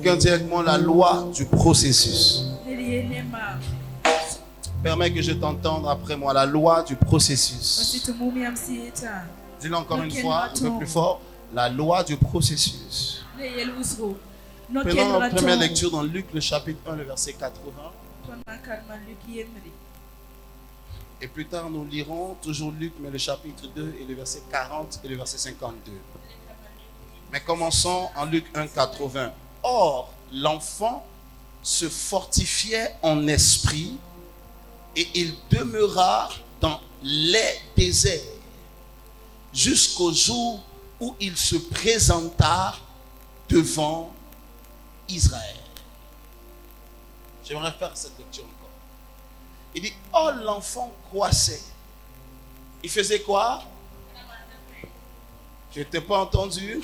quelqu'un dit avec moi la loi du processus. Permets que je t'entende après moi, la loi du processus. Dis-le encore une fois, un peu plus fort, la loi du processus. Prenons la première lecture dans Luc, le chapitre 1, le verset 80. Et plus tard, nous lirons toujours Luc, mais le chapitre 2 et le verset 40 et le verset 52. Mais commençons en Luc 1, 80. Or, l'enfant se fortifiait en esprit et il demeura dans les déserts jusqu'au jour où il se présenta devant Israël. J'aimerais faire cette lecture encore. Il dit, oh, l'enfant croissait. Il faisait quoi? Je t'ai pas entendu.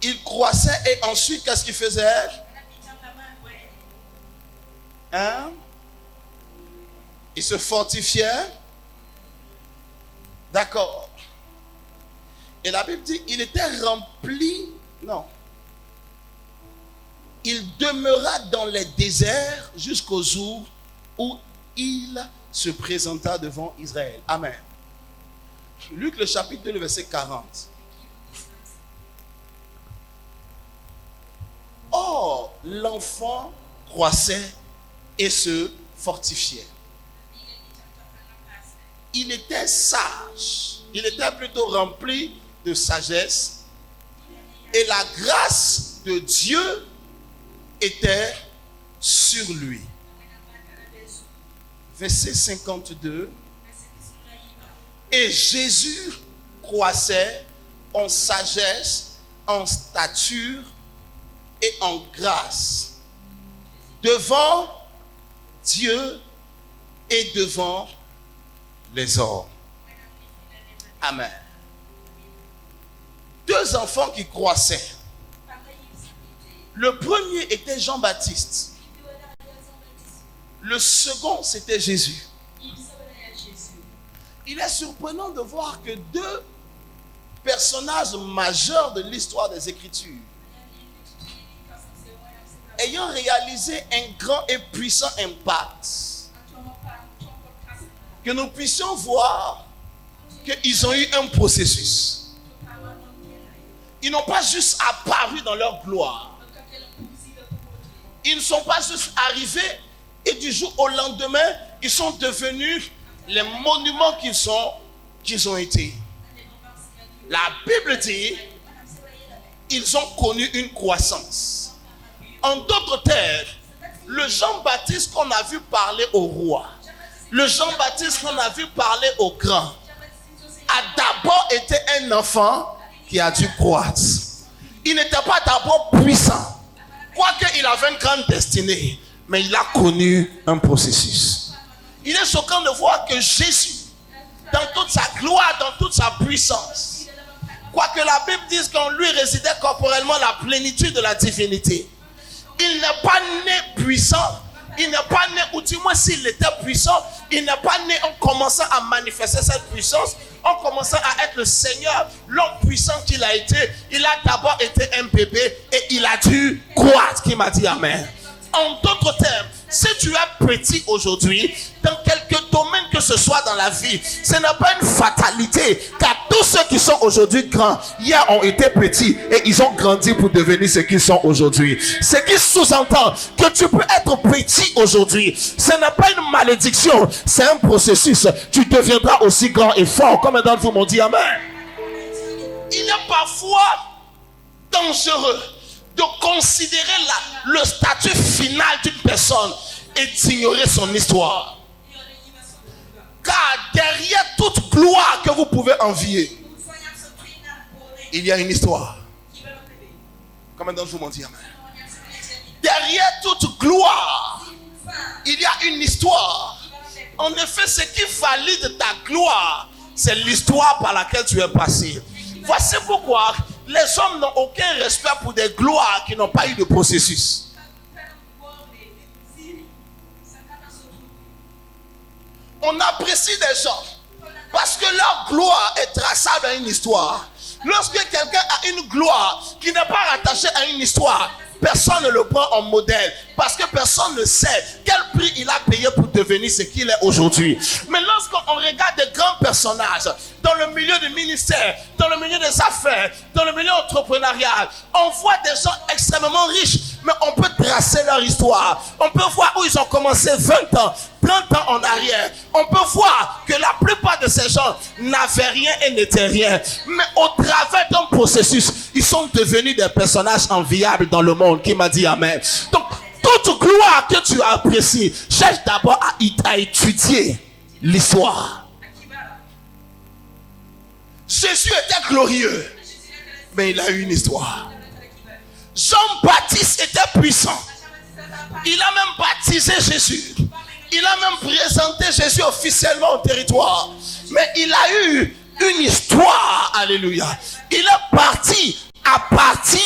Il croissait et ensuite, qu'est-ce qu'il faisait? Hein? Il se fortifiait. D'accord. Et la Bible dit, il était rempli. Non. Il demeura dans les déserts jusqu'au jour où il se présenta devant Israël. Amen. Luc le chapitre 2, le verset 40. Or, l'enfant croissait et se fortifiait. Il était sage. Il était plutôt rempli de sagesse. Et la grâce de Dieu était sur lui. Verset 52. Et Jésus croissait en sagesse, en stature et en grâce devant Dieu et devant les hommes. Amen. Deux enfants qui croissaient. Le premier était Jean-Baptiste. Le second, c'était Jésus. Il est surprenant de voir que deux personnages majeurs de l'histoire des Écritures, ayant réalisé un grand et puissant impact, que nous puissions voir qu'ils ont eu un processus. Ils n'ont pas juste apparu dans leur gloire. Ils ne sont pas juste arrivés et du jour au lendemain, ils sont devenus les monuments qu'ils ont été. La Bible dit, ils ont connu une croissance. En d'autres termes, le Jean-Baptiste qu'on a vu parler au roi, le Jean-Baptiste qu'on a vu parler au grand, a d'abord été un enfant qui a dû croître. Il n'était pas d'abord puissant. Quoique il avait une grande destinée, mais il a connu un processus. Il est choquant de voir que Jésus, dans toute sa gloire, dans toute sa puissance, quoique la Bible dise qu'en lui résidait corporellement la plénitude de la divinité, il n'est pas né puissant. Il n'est pas né, ou du moins s'il était puissant, il n'est pas né en commençant à manifester cette puissance, en commençant à être le Seigneur, l'homme puissant qu'il a été. Il a d'abord été un bébé et il a dû croître. Qui m'a dit amen? En d'autres termes, si tu es petit aujourd'hui, dans quelque domaine que ce soit dans la vie, ce n'est pas une fatalité, car tous ceux qui sont aujourd'hui grands, hier ont été petits et ils ont grandi pour devenir ce qu'ils sont aujourd'hui. Ce qui sous-entend que tu peux être petit aujourd'hui, ce n'est pas une malédiction, c'est un processus. Tu deviendras aussi grand et fort. Combien d'entre vous m'ont dit amen? Il est parfois dangereux de considérer le statut final d'une personne et d'ignorer son histoire. Car derrière toute gloire que vous pouvez envier, il y a une histoire. Combien d'entre vous m'ont dit amen? Derrière toute gloire, il y a une histoire. En effet, ce qui valide ta gloire, c'est l'histoire par laquelle tu es passé. Voici pourquoi les hommes n'ont aucun respect pour des gloires qui n'ont pas eu de processus. On apprécie des gens parce que leur gloire est traçable à une histoire. Lorsque quelqu'un a une gloire qui n'est pas rattachée à une histoire, personne ne le prend en modèle parce que personne ne sait quel prix il a payé pour devenir ce qu'il est aujourd'hui. Mais lorsqu'on regarde des grands personnages dans le milieu du ministère, dans le milieu des affaires, dans le milieu entrepreneurial, on voit des gens extrêmement riches, mais on peut tracer leur histoire. On peut voir où ils ont commencé 20 ans, 30 ans en arrière. On peut voir que la plupart de ces gens n'avaient rien et n'étaient rien. Mais au travers d'un processus, ils sont devenus des personnages enviables dans le monde. Qui m'a dit amen? Donc, toute gloire que tu apprécies, cherche d'abord à étudier l'histoire. Jésus était glorieux, mais il a eu une histoire. Jean-Baptiste était puissant. Il a même baptisé Jésus. Il a même présenté Jésus officiellement au territoire. Mais il a eu une histoire. Alléluia. Il est parti à partir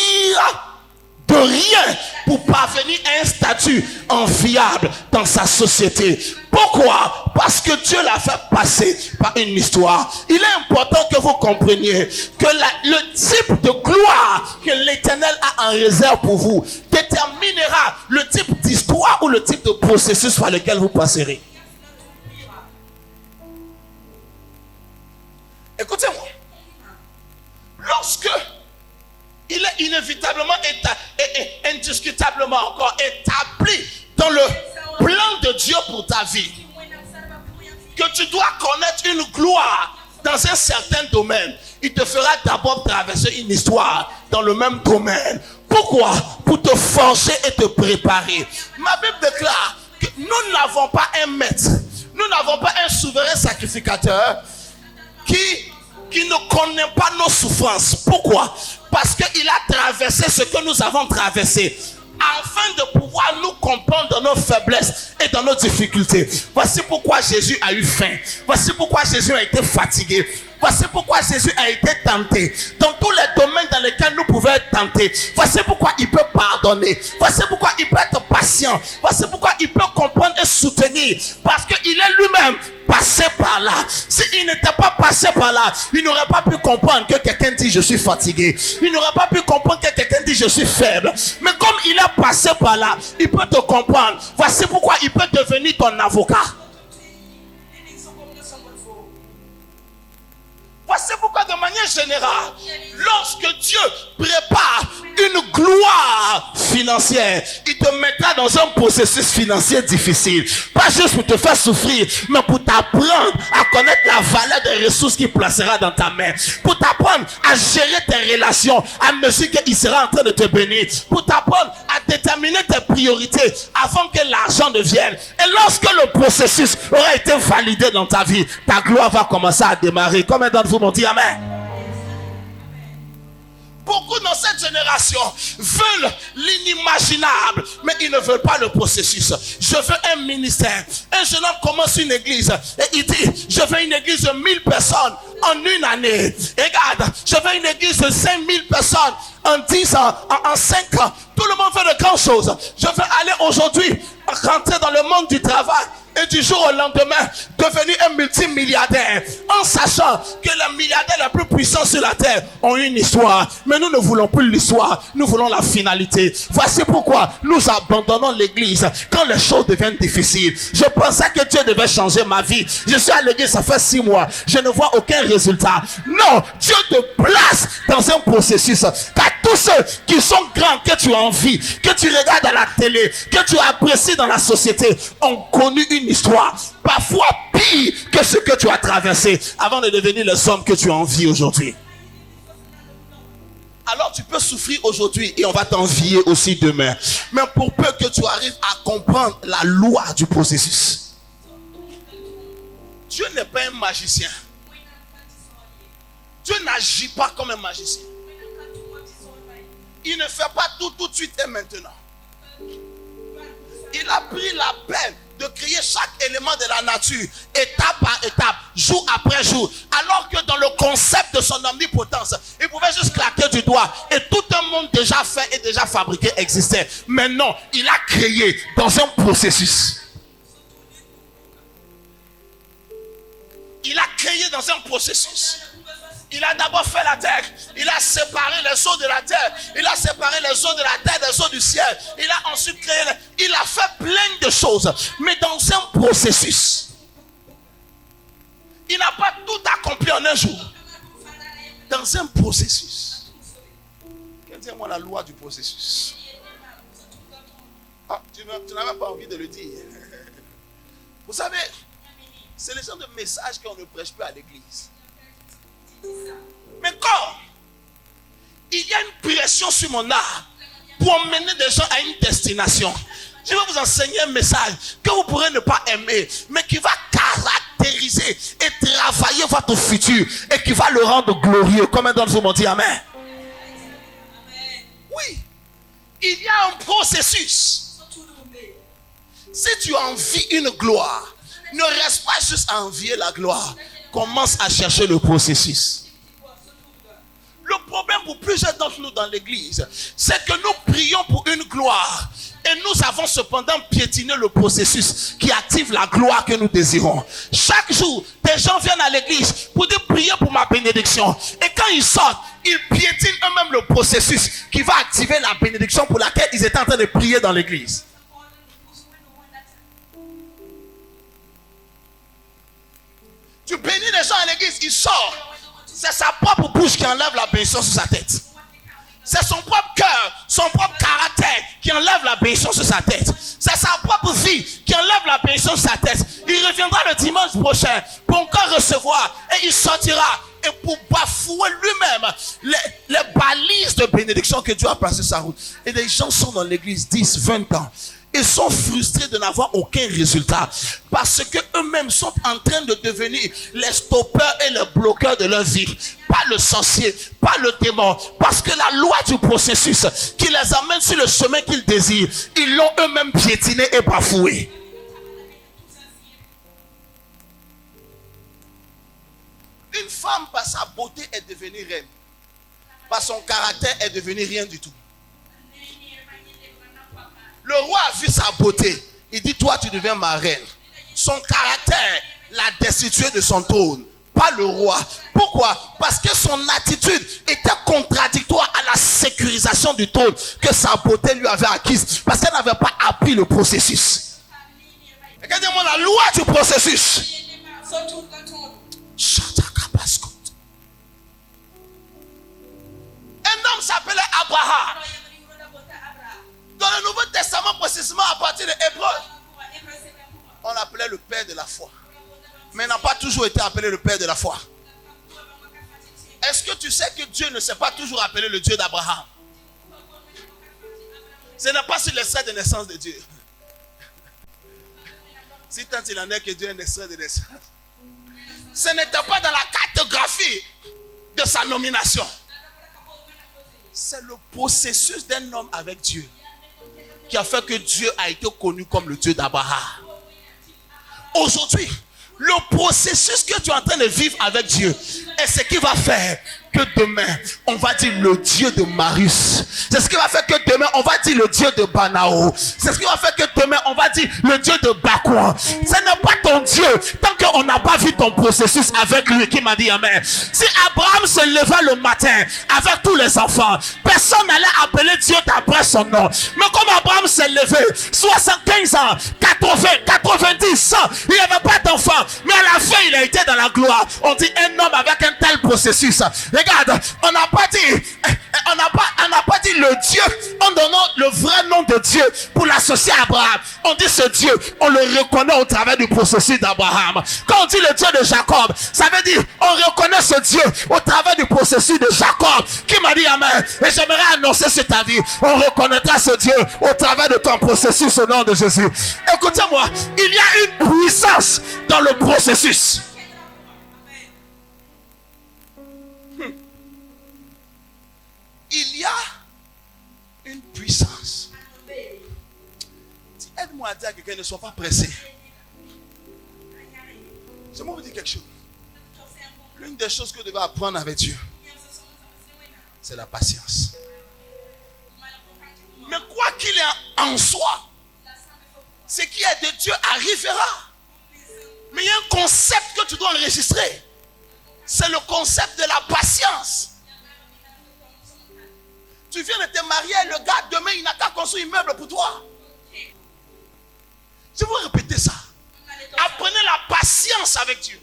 de rien pour parvenir à un statut enviable dans sa société. Pourquoi? Parce que Dieu l'a fait passer par une histoire. Il est important que vous compreniez que le type de gloire que l'Éternel a en réserve pour vous déterminera le type d'histoire ou le type de processus par lequel vous passerez. Écoutez-moi. Lorsque il est inévitablement et indiscutablement encore établi dans le plan de Dieu pour ta vie que tu dois connaître une gloire dans un certain domaine, il te fera d'abord traverser une histoire dans le même domaine. Pourquoi? Pour te forger et te préparer. Ma Bible déclare que nous n'avons pas un maître, nous n'avons pas un souverain sacrificateur qui ne connaît pas nos souffrances. Pourquoi? Parce qu'il a traversé ce que nous avons traversé, afin de pouvoir nous comprendre dans nos faiblesses et dans nos difficultés. Voici pourquoi Jésus a eu faim. Voici pourquoi Jésus a été fatigué. Voici pourquoi Jésus a été tenté. Dans tous les domaines dans lesquels nous pouvons être tentés. Voici pourquoi il peut pardonner. Voici pourquoi il peut être patient. Voici pourquoi il peut comprendre et soutenir. Parce qu'il est lui-même passé par là. S'il n'était pas passé par là, il n'aurait pas pu comprendre que quelqu'un dit je suis fatigué. Il n'aurait pas pu comprendre que quelqu'un dit je suis faible. Mais comme il est passé par là, il peut te comprendre. Voici pourquoi il peut devenir ton avocat. Voici pourquoi de manière générale, lorsque Dieu prépare une gloire financière, il te mettra dans un processus financier difficile. Pas juste pour te faire souffrir, mais pour t'apprendre à connaître la valeur des ressources qu'il placera dans ta main. Pour t'apprendre à gérer tes relations à mesure qu'il sera en train de te bénir. Pour t'apprendre à déterminer tes priorités avant que l'argent ne vienne. Et lorsque le processus aura été validé dans ta vie, ta gloire va commencer à démarrer. Combien d'entre vous m'ont dit amen? Beaucoup dans cette génération veulent l'inimaginable, mais ils ne veulent pas le processus. Je veux un ministère. Un jeune homme commence une église et il dit, je veux une église de 1000 personnes en une année. Et regarde, je veux une église de 5000 personnes en 10 ans, en 5 ans. Tout le monde fait de grandes choses. Je veux aller aujourd'hui rentrer dans le monde du travail et du jour au lendemain devenir un multimilliardaire, en sachant que les milliardaires les plus puissants sur la terre ont une histoire. Mais nous ne voulons plus l'histoire, nous voulons la finalité. Voici pourquoi nous abandonnons l'église quand les choses deviennent difficiles. Je pensais que Dieu devait changer ma vie. Je suis à l'église, ça fait 6 mois, je ne vois aucun résultat. Non, Dieu te place dans un processus. Car tous ceux qui sont grands, que tu envies, que tu regardes à la télé, que tu apprécies dans la société, ont connu une histoire, parfois pire que ce que tu as traversé avant de devenir les hommes que tu envies aujourd'hui. Alors tu peux souffrir aujourd'hui et on va t'envier aussi demain. Mais pour peu que tu arrives à comprendre la loi du processus. Dieu n'est pas un magicien. Dieu n'agit pas comme un magicien. Il ne fait pas tout de suite et maintenant. Il a pris la peine de créer chaque élément de la nature, étape par étape, jour après jour. Alors que dans le concept de son omnipotence, il pouvait juste claquer du doigt et tout un monde déjà fait et déjà fabriqué existait. Mais non, il a créé dans un processus. Il a créé dans un processus. Il a d'abord fait la terre. Il a séparé les eaux de la terre. Il a séparé les eaux de la terre des eaux du ciel. Il a ensuite créé. Il a fait plein de choses. Mais dans un processus. Il n'a pas tout accompli en un jour. Dans un processus. Dis-moi la loi du processus. Ah, tu n'as même pas envie de le dire. Vous savez, c'est le genre de message qu'on ne prêche plus à l'église. Mais quand il y a une pression sur mon âme pour emmener des gens à une destination, je vais vous enseigner un message que vous pourrez ne pas aimer, mais qui va caractériser et travailler votre futur et qui va le rendre glorieux. Combien d'entre vous m'ont dit amen? Oui, il y a un processus. Si tu envies une gloire, ne reste pas juste à envier la gloire. Commence à chercher le processus. Le problème pour plusieurs d'entre nous dans l'église, c'est que nous prions pour une gloire et nous avons cependant piétiné le processus qui active la gloire que nous désirons. Chaque jour, des gens viennent à l'église pour dire prier pour ma bénédiction. Et quand ils sortent, ils piétinent eux-mêmes le processus qui va activer la bénédiction pour laquelle ils étaient en train de prier dans l'église. Tu bénis les gens à l'église, ils sortent. C'est sa propre bouche qui enlève la bénédiction sur sa tête. C'est son propre cœur, son propre caractère qui enlève la bénédiction sur sa tête. C'est sa propre vie qui enlève la bénédiction sur sa tête. Il reviendra le dimanche prochain pour encore recevoir et il sortira et pour bafouer lui-même les balises de bénédiction que Dieu a placées sur sa route. Et des gens sont dans l'église 10, 20 ans. Ils sont frustrés de n'avoir aucun résultat parce que eux-mêmes sont en train de devenir les stoppeurs et les bloqueurs de leur vie. Pas le sorcier, pas le démon. Parce que la loi du processus qui les amène sur le chemin qu'ils désirent, ils l'ont eux-mêmes piétiné et bafoué. Une femme par sa beauté est devenue reine. Par son caractère est devenue rien du tout. Le roi a vu sa beauté. Il dit, toi tu deviens ma reine. Son caractère l'a destitué de son trône. Pas le roi. Pourquoi? Parce que son attitude était contradictoire à la sécurisation du trône que sa beauté lui avait acquise. Parce qu'elle n'avait pas appris le processus. Regardez-moi la loi du processus. Un homme s'appelait Abraham. Dans le Nouveau Testament, précisément à partir de Hébreux, on l'appelait le père de la foi. Mais il n'a pas toujours été appelé le père de la foi. Est-ce que tu sais que Dieu ne s'est pas toujours appelé le Dieu d'Abraham? Ce n'est pas sur l'extrait de naissance de Dieu. Si tant il en est que Dieu est un extrait de naissance, ce n'était pas dans la cartographie de sa nomination. C'est le processus d'un homme avec Dieu qui a fait que Dieu a été connu comme le Dieu d'Abraham. Aujourd'hui, le processus que tu es en train de vivre avec Dieu est ce qui va faire que demain, on va dire le Dieu de Marius. C'est ce qui va faire que demain, on va dire le Dieu de Banao. C'est ce qui va faire que demain, on va dire le Dieu de Bakouan. Ce n'est pas ton Dieu tant qu'on n'a pas vu ton processus avec lui. Qui m'a dit amen? Si Abraham se leva le matin avec tous les enfants, personne n'allait appeler Dieu d'après son nom. Mais comme Abraham s'est levé, 75 ans, 80, 90, 100, il n'y avait pas d'enfant. Mais à la fin, il a été dans la gloire. On dit un homme avec un tel processus. Regarde, on n'a pas dit le Dieu en donnant le vrai nom de Dieu pour l'associer à Abraham. On dit ce Dieu, on le reconnaît au travers du processus d'Abraham. Quand on dit le Dieu de Jacob, ça veut dire on reconnaît ce Dieu au travers du processus de Jacob. Qui m'a dit amen? Et j'aimerais annoncer sur ta vie, on reconnaîtra ce Dieu au travers de ton processus au nom de Jésus. Écoutez-moi, il y a une puissance dans le processus. Il y a une puissance. Aide-moi à dire à quelqu'un ne soit pas pressé. Je vais vous dire quelque chose. L'une des choses que vous devez apprendre avec Dieu, c'est la patience. Mais quoi qu'il ait en soi, ce qui est de Dieu arrivera. Mais il y a un concept que tu dois enregistrer. C'est le concept de la patience. Tu viens de te marier, le gars, demain, il n'a qu'à construire un immeuble pour toi. Je vous répéter ça. Apprenez la patience avec Dieu.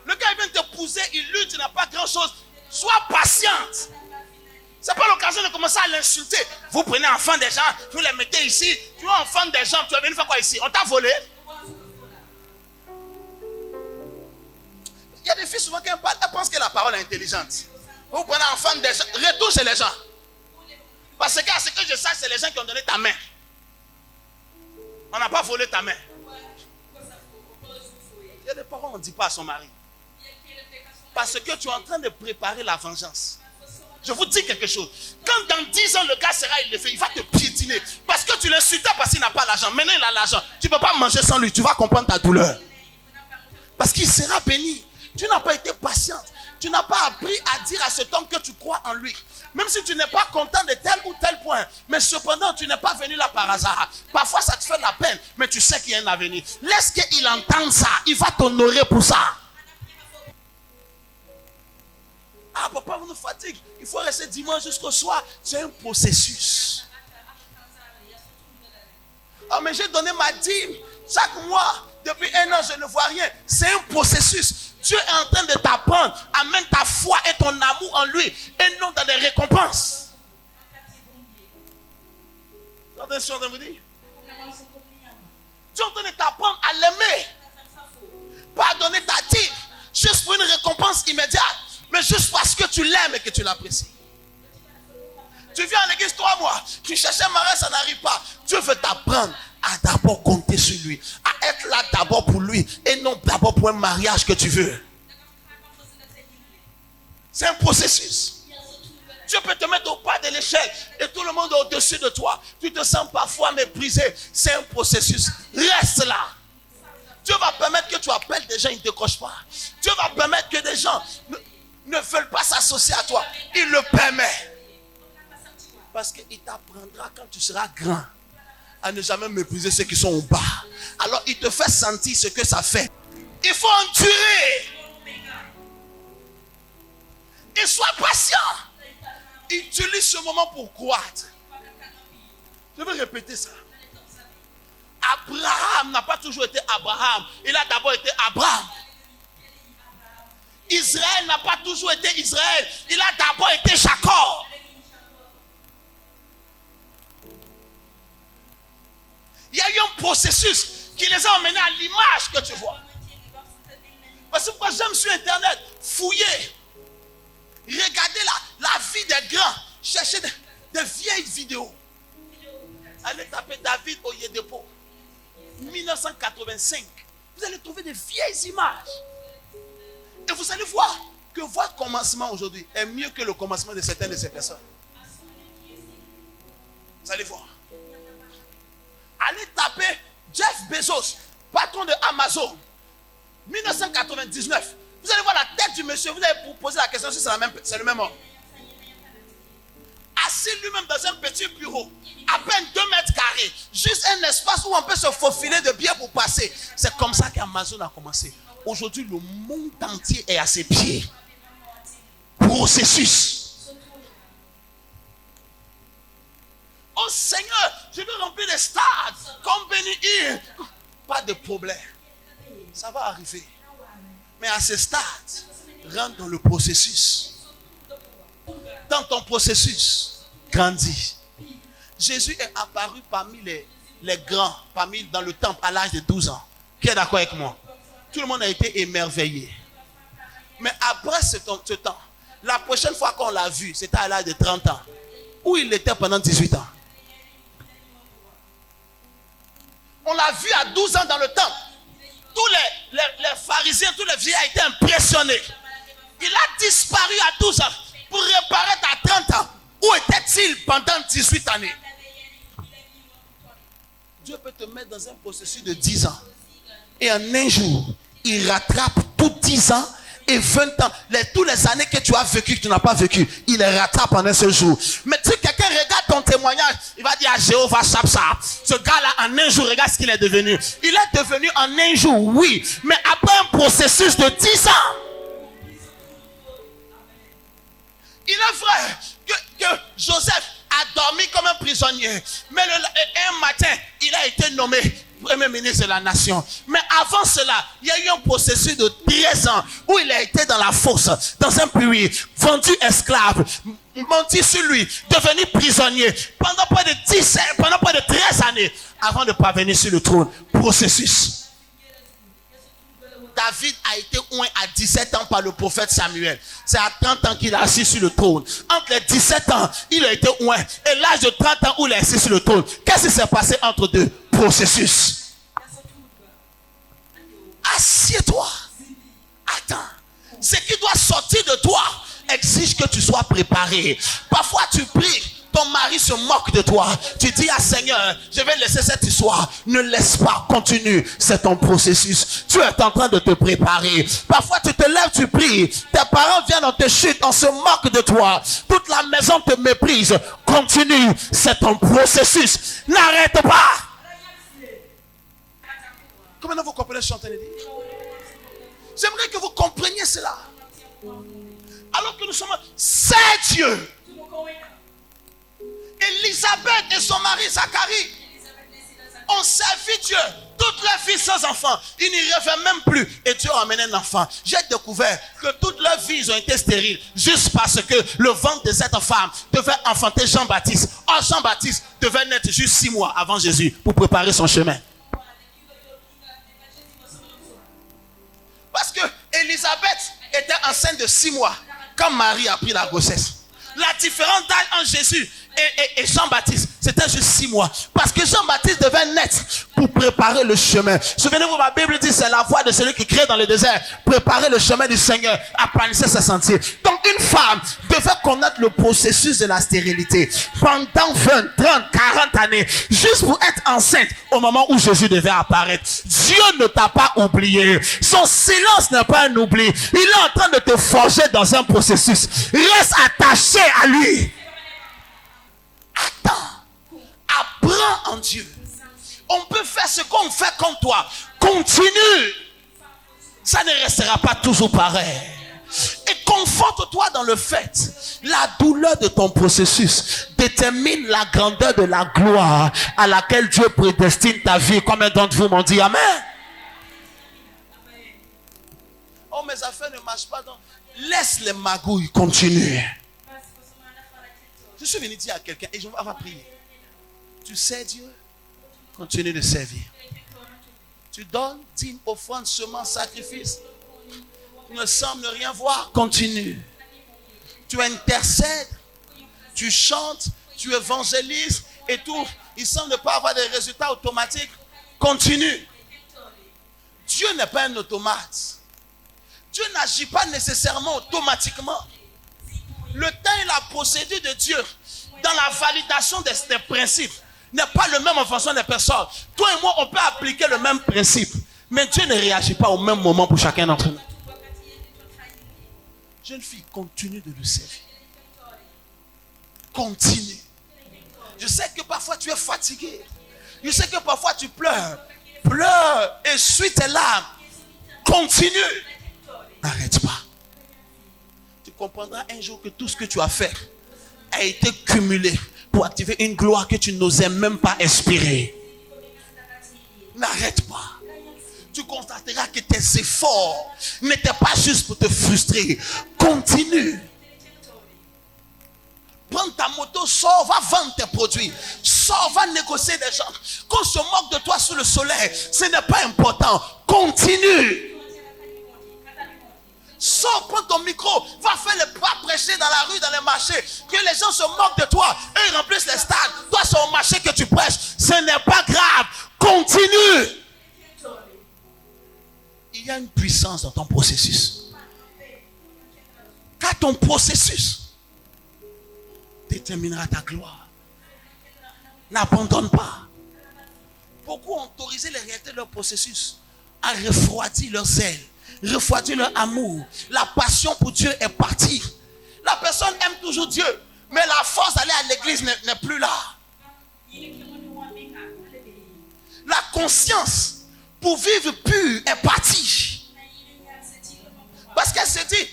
Le gars, il vient t'épouser, il lutte, il n'a pas grand-chose. Sois patiente. Ce n'est pas l'occasion de commencer à l'insulter. Vous prenez enfant des gens, vous les mettez ici. Tu es enfant des gens, tu es venu faire quoi ici? On t'a volé? Il y a des filles souvent qui parlent, elles pensent que la parole est intelligente. Vous prenez enfant des gens, retourne chez les gens. Parce que à ce que je sache, c'est les gens qui ont donné ta main. On n'a pas volé ta main. Il y a des parents, on ne dit pas à son mari. Parce que tu es en train de préparer la vengeance. Je vous dis quelque chose. Quand dans 10 ans le gars sera élevé, il va te piétiner. Parce que tu l'insultais parce qu'il n'a pas l'argent. Maintenant il a l'argent. Tu ne peux pas manger sans lui. Tu vas comprendre ta douleur. Parce qu'il sera béni. Tu n'as pas été patiente. Tu n'as pas appris à dire à cet homme que tu crois en lui. Même si tu n'es pas content de tel ou tel point. Mais cependant, tu n'es pas venu là par hasard. Parfois, ça te fait de la peine. Mais tu sais qu'il y a un avenir. Laisse qu'il entende ça. Il va t'honorer pour ça. Ah, papa, vous nous fatigue. Il faut rester dimanche jusqu'au soir. C'est un processus. Ah, mais j'ai donné ma dîme. Chaque mois, depuis 1 an, je ne vois rien. C'est un processus. Dieu est en train de t'apprendre. Amène ta foi et ton amour en lui. Et non dans des récompenses. Attention de vous dire. Dieu est en train de t'apprendre à l'aimer. Pas à donner ta dîme. Juste pour une récompense immédiate. Mais juste parce que tu l'aimes et que tu l'apprécies. Tu viens en l'église 3 mois. Tu cherchais un mari, ça n'arrive pas. Dieu veut t'apprendre à d'abord compter sur lui. À être là d'abord pour lui. Et non d'abord pour un mariage que tu veux. C'est un processus. Dieu peut te mettre au pas de l'échelle. Et tout le monde est au-dessus de toi. Tu te sens parfois méprisé. C'est un processus. Reste là. Dieu va permettre que tu appelles des gens, ils ne décrochent pas. Dieu va permettre que des gens ne veulent pas s'associer à toi. Il le permet. Parce qu'il t'apprendra quand tu seras grand à ne jamais mépriser ceux qui sont au bas. Alors il te fait sentir ce que ça fait. Il faut endurer. Et sois patient. Utilise ce moment pour croître. Je vais répéter ça. Abraham n'a pas toujours été Abraham. Il a d'abord été Abraham. Israël n'a pas toujours été Israël. Il a d'abord été Jacob. Il y a eu un processus qui les a emmenés à l'image que tu vois. Parce que moi j'aime sur internet fouiller, regarder la vie des grands, chercher des vieilles vidéos. Allez taper David Oyedepo 1985. Vous allez trouver des vieilles images. Et vous allez voir que votre commencement aujourd'hui est mieux que le commencement de certaines de ces personnes. Vous allez voir. Allez taper Jeff Bezos, patron de Amazon, 1999. Vous allez voir la tête du monsieur. Vous allez vous poser la question si c'est le même homme. Assis lui-même dans un petit bureau, à peine 2 mètres carrés, juste un espace où on peut se faufiler de bien pour passer. C'est comme ça qu'Amazon a commencé. Aujourd'hui, le monde entier est à ses pieds. Processus. Oh Seigneur, je veux remplir les stades comme Benny Hill. Pas de problème. Ça va arriver. Mais à ce stade, rentre dans le processus. Dans ton processus, grandis. Jésus est apparu parmi les grands, dans le temple à l'âge de 12 ans. Qui est d'accord avec moi? Tout le monde a été émerveillé. Mais après ce temps, la prochaine fois qu'on l'a vu, c'était à l'âge de 30 ans. Où il était pendant 18 ans. On l'a vu à 12 ans dans le temple. Tous les pharisiens, tous les vieillards étaient impressionnés. Il a disparu à 12 ans pour réapparaître à 30 ans. Où était-il pendant 18 années? Dieu peut te mettre dans un processus de 10 ans. Et en un jour, il rattrape tous 10 ans et 20 ans. Toutes les années que tu as vécu, que tu n'as pas vécu, il les rattrape en un seul jour. Mais si quelqu'un regarde ton témoignage, il va dire à Jéhovah Chapsa, ce gars-là en un jour, regarde ce qu'il est devenu. Il est devenu en un jour, oui, mais après un processus de 10 ans. Il est vrai que Joseph a dormi comme un prisonnier. Mais un matin, il a été nommé premier ministre de la nation. Mais avant cela, il y a eu un processus de 13 ans où il a été dans la fosse, dans un puits, vendu esclave, menti sur lui, devenu prisonnier pendant près de 13 années avant de parvenir sur le trône. Processus. David a été oint à 17 ans par le prophète Samuel. C'est à 30 ans qu'il a assis sur le trône. Entre les 17 ans, il a été oint. Et l'âge de 30 ans où il est assis sur le trône. Qu'est-ce qui s'est passé entre deux? Processus. Assieds-toi. Attends. Ce qui doit sortir de toi exige que tu sois préparé. Parfois tu pries. Ton mari se moque de toi. Tu dis à Seigneur, je vais laisser cette histoire. Ne laisse pas, continue. C'est ton processus. Tu es en train de te préparer. Parfois tu te lèves, tu pries. Tes parents viennent, on te chute, on se moque de toi. Toute la maison te méprise. Continue. C'est ton processus. N'arrête pas. Comment vous comprenez ce que je suis en train de dire? J'aimerais que vous compreniez cela. Alors que nous sommes... C'est Dieu. Élisabeth et son mari Zacharie ont servi Dieu toute leur vie sans enfant. Ils n'y rêvaient même plus. Et Dieu a amené un enfant. J'ai découvert que toute leur vie, ils ont été stériles. Juste parce que le ventre de cette femme devait enfanter Jean-Baptiste. Or, Jean-Baptiste devait naître juste 6 mois avant Jésus pour préparer son chemin. Parce que Élisabeth était enceinte de 6 mois quand Marie a pris la grossesse. La différence d'âge entre Jésus et Jean-Baptiste, c'était juste 6 mois. Parce que Jean-Baptiste devait naître pour préparer le chemin. Souvenez-vous, ma Bible dit, c'est la voix de celui qui crée dans le désert. Préparer le chemin du Seigneur, aplanissait ses sentiers. Donc une femme devait connaître le processus de la stérilité pendant 20, 30, 40 années, juste pour être enceinte au moment où Jésus devait apparaître. Dieu ne t'a pas oublié. Son silence n'est pas un oubli. Il est en train de te forger dans un processus. Reste attaché à lui. Attends, apprends en Dieu. On peut faire ce qu'on fait comme toi. Continue. Ça ne restera pas toujours pareil. Et conforte-toi dans le fait. La douleur de ton processus détermine la grandeur de la gloire à laquelle Dieu prédestine ta vie. Combien d'entre vous m'ont dit Amen? Oh, mes affaires ne marchent pas. Donc laisse les magouilles continuer. Je suis venu dire à quelqu'un, et je vais prier. Tu sais Dieu, continue de servir. Tu donnes, dîmes, offrandes, semences, sacrifices. Tu ne sembles ne rien voir, continue. Tu intercèdes, tu chantes, tu évangélises et tout. Il semble ne pas avoir des résultats automatiques. Continue. Dieu n'est pas un automate. Dieu n'agit pas nécessairement automatiquement. Le temps et la procédure de Dieu dans la validation des principes n'est pas le même en fonction des personnes. Toi et moi, on peut appliquer le même principe. Mais Dieu ne réagit pas au même moment pour chacun d'entre nous. Jeune fille, continue de le servir. Continue. Je sais que parfois tu es fatigué. Je sais que parfois tu pleures. Pleure, essuie tes larmes. Continue. N'arrête pas. Tu comprendras un jour que tout ce que tu as fait a été cumulé pour activer une gloire que tu n'osais même pas espérer. N'arrête pas. Tu constateras que tes efforts n'étaient pas juste pour te frustrer. Continue. Prends ta moto, sors, va vendre tes produits. Sors, va négocier des gens. Qu'on se moque de toi sous le soleil, ce n'est pas important. Continue. Sors, prends ton micro, va faire les pas prêcher dans la rue, dans les marchés. Que les gens se moquent de toi. Eux, ils remplissent les stades. Toi, c'est au marché que tu prêches. Ce n'est pas grave. Continue. Il y a une puissance dans ton processus. Car ton processus déterminera ta gloire. N'abandonne pas. Beaucoup ont autorisé les réalités de leur processus à refroidir leur zèle, refroidir leur amour. La passion pour Dieu est partie. La personne aime toujours Dieu, mais la force d'aller à l'église n'est plus là. La conscience pour vivre pur est partie. Parce qu'elle se dit,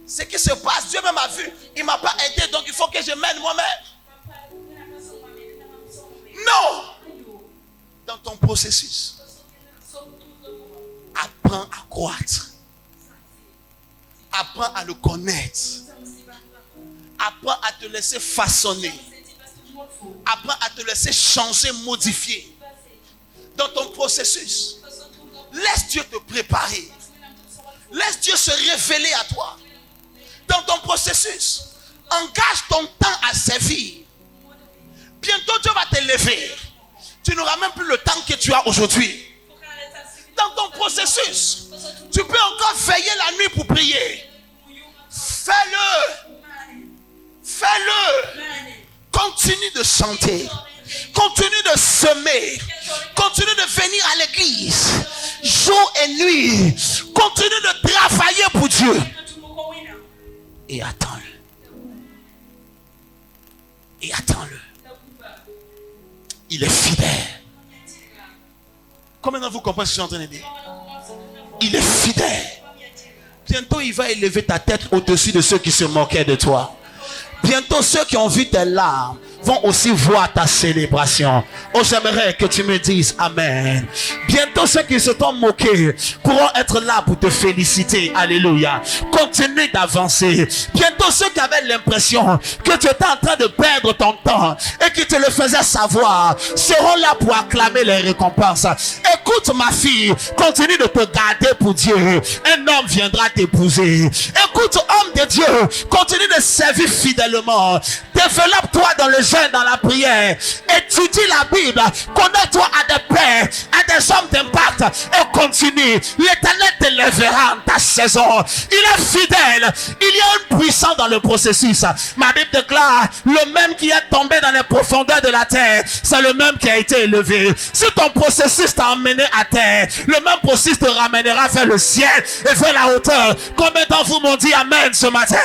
Ce qui se passe, Dieu même a vu. Il ne m'a pas aidé, donc il faut que je m'aide moi-même. Non. Dans ton processus, apprends à croître. Apprends à le connaître. Apprends à te laisser façonner. Apprends à te laisser changer, modifier. Dans ton processus, laisse Dieu te préparer. Laisse Dieu se révéler à toi. Dans ton processus, engage ton temps à servir. Bientôt Dieu va t'élever. Tu n'auras même plus le temps que tu as aujourd'hui. Dans ton processus, tu peux encore veiller la nuit pour prier. Fais-le. Fais-le. Continue de chanter. Continue de semer. Continue de venir à l'église. Jour et nuit. Continue de travailler pour Dieu. Et attends-le. Et attends-le. Il est fidèle. Combien d'entre vous comprenez ce que je suis en train de dire? Il est fidèle. Bientôt, il va élever ta tête au-dessus de ceux qui se moquaient de toi. Bientôt, ceux qui ont vu tes larmes vont aussi voir ta célébration. Oh, j'aimerais que tu me dises Amen. Bientôt, ceux qui se sont moqués pourront être là pour te féliciter. Alléluia. Continue d'avancer. Bientôt, ceux qui avaient l'impression que tu étais en train de perdre ton temps et qui te le faisaient savoir seront là pour acclamer les récompenses. Écoute, ma fille, continue de te garder pour Dieu. Un homme viendra t'épouser. Écoute, homme de Dieu, continue de servir fidèlement. Développe-toi dans le jeûne, dans la prière. Étudie la Bible. Connais-toi à des pères, à des hommes d'impact et continue. L'Éternel t'élèvera en ta saison. Il est fidèle. Il y a une puissance dans le processus. Ma Bible déclare, le même qui est tombé dans les profondeurs de la terre, c'est le même qui a été élevé. Si ton processus t'a emmené à terre, le même processus te ramènera vers le ciel et vers la hauteur. Combien d'entre vous m'ont dit Amen ce matin?